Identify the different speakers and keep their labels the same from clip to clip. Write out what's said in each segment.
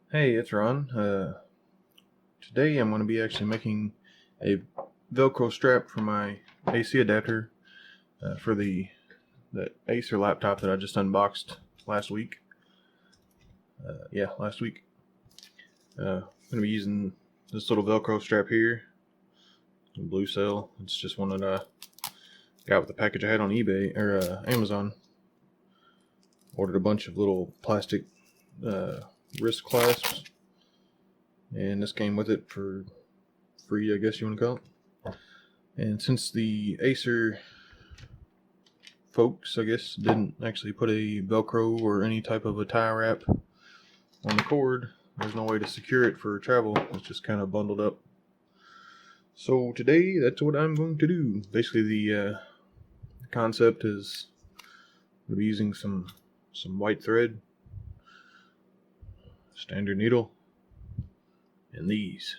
Speaker 1: Hey, it's Ron. Today I'm going to be actually making a Velcro strap for my AC adapter for the Acer laptop that I just unboxed last week. Last week. I'm going to be using this little Velcro strap here, blue cell. It's just one that I got with the package I had on eBay or Amazon. Ordered a bunch of little plastic wrist clasps, and this came with it for free, I guess you want to call it. And since the Acer folks, I guess, didn't actually put a Velcro or any type of a tie wrap on the cord, there's no way to secure it for travel. It's just kind of bundled up. So today, that's what I'm going to do. Basically, the concept is I'm going to be using some white thread, standard needle, and these.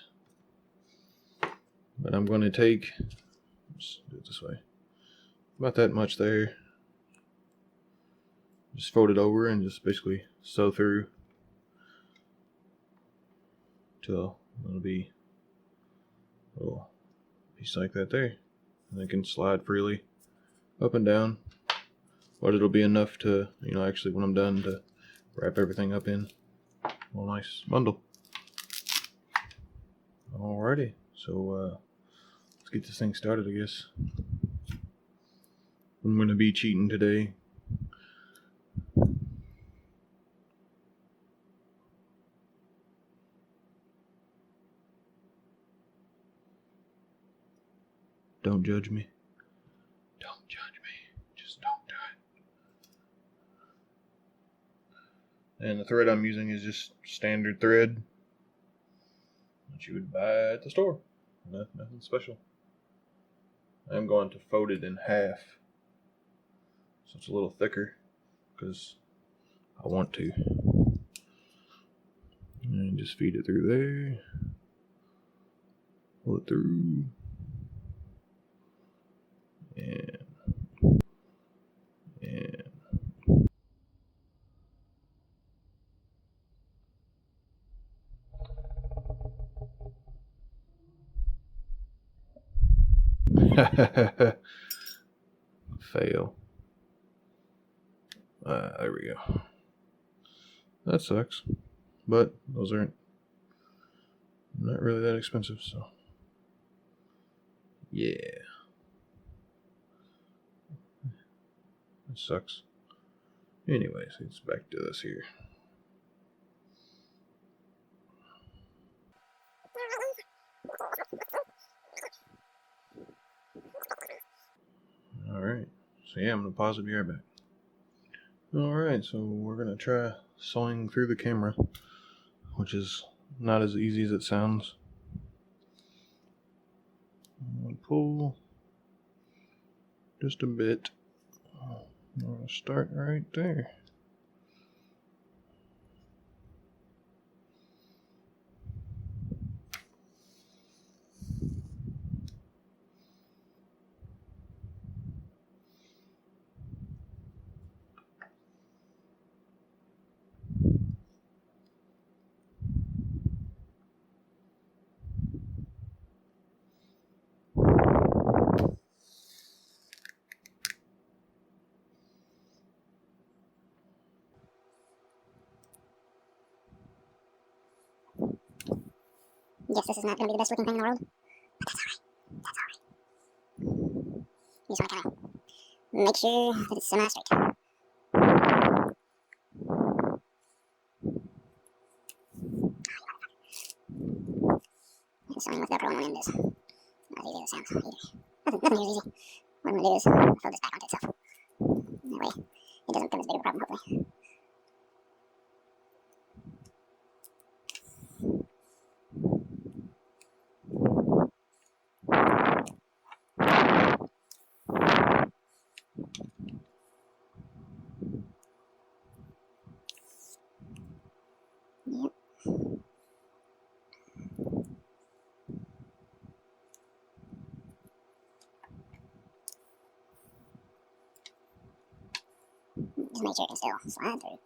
Speaker 1: But I'm going to take, let's do it this way, about that much there. Just fold it over and just basically sew through till it'll be a little piece like that there. And it can slide freely up and down, but it'll be enough to, actually when I'm done, to wrap everything up in a nice bundle. Alrighty, so let's get this thing started, I guess. I'm going to be cheating today. Don't judge me. Don't judge me. Just don't do it. And the thread I'm using is just standard thread that you would buy at the store. Nothing special. I'm going to fold it in half so it's a little thicker because I want to. And just feed it through there. Pull it through. And fail. There we go. That sucks, but those aren't not really that expensive, so yeah. That sucks. Anyways, it's back to this here. Alright, so yeah, I'm going to pause and be right back. Alright, so we're going to try sewing through the camera, which is not as easy as it sounds. I'm going to pull just a bit. I'm going to start right there.
Speaker 2: Yes, this is not going to be the best looking thing in the world, but that's alright. You just want to kind of make sure that it's semi-straight. Sewing with Velcro on one end is not as easy as it sounds either. Nothing here is easy. What I'm going to do is fold this back onto itself. That way it doesn't become as big of a problem, hopefully. Yep. Just make sure it can still slide through.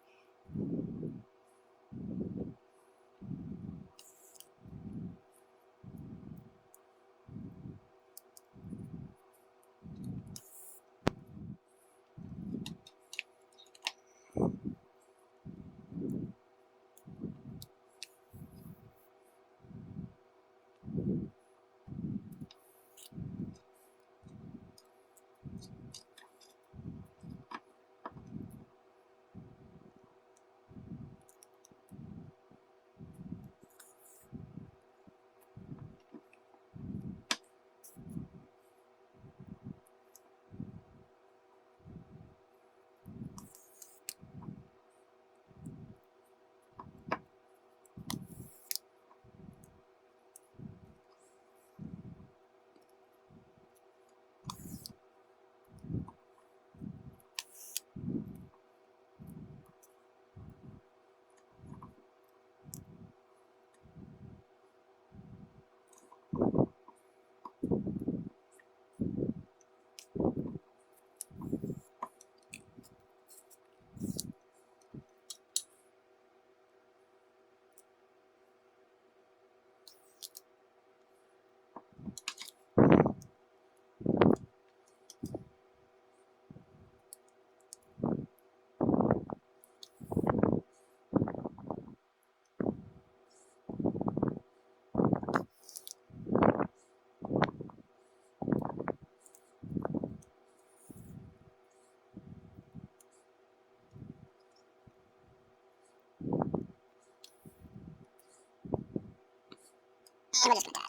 Speaker 2: we're just gonna tie it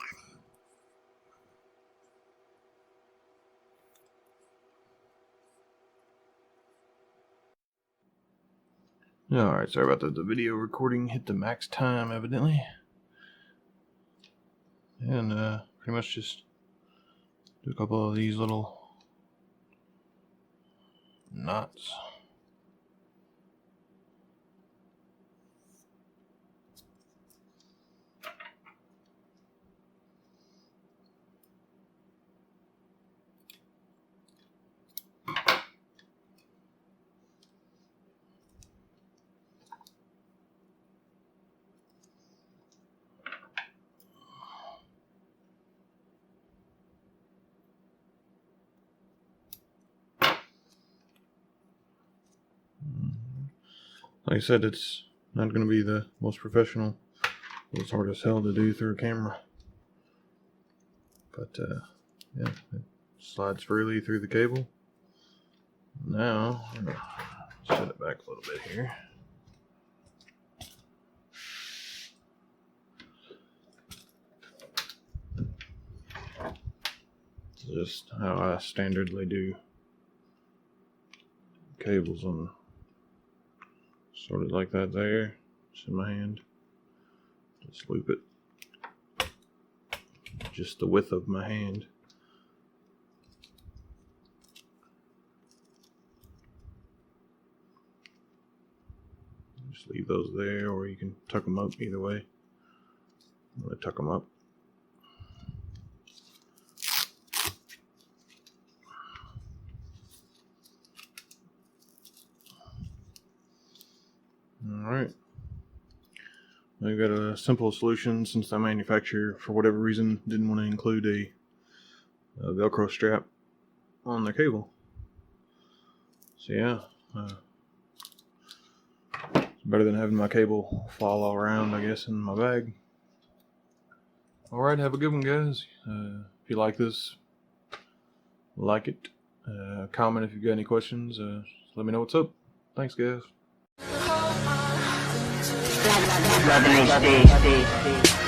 Speaker 2: off.
Speaker 1: Alright, sorry about that. The video recording hit the max time, evidently. And pretty much just do a couple of these little knots. Like I said, it's not going to be the most professional. It's hard as hell to do through a camera. But, yeah, it slides freely through the cable. Now, I'm going to set it back a little bit here. Just how I standardly do cables on. Sort of like that there. It's in my hand. Just loop it. Just the width of my hand. Just leave those there, or you can tuck them up either way. I'm going to tuck them up. Alright. I've got a simple solution since the manufacturer, for whatever reason, didn't want to include a Velcro strap on the cable. So yeah, it's better than having my cable fall all around, I guess, in my bag. Alright, have a good one, guys. If you like this, like it. Comment if you've got any questions. Let me know what's up. Thanks, guys.
Speaker 3: Loving HD.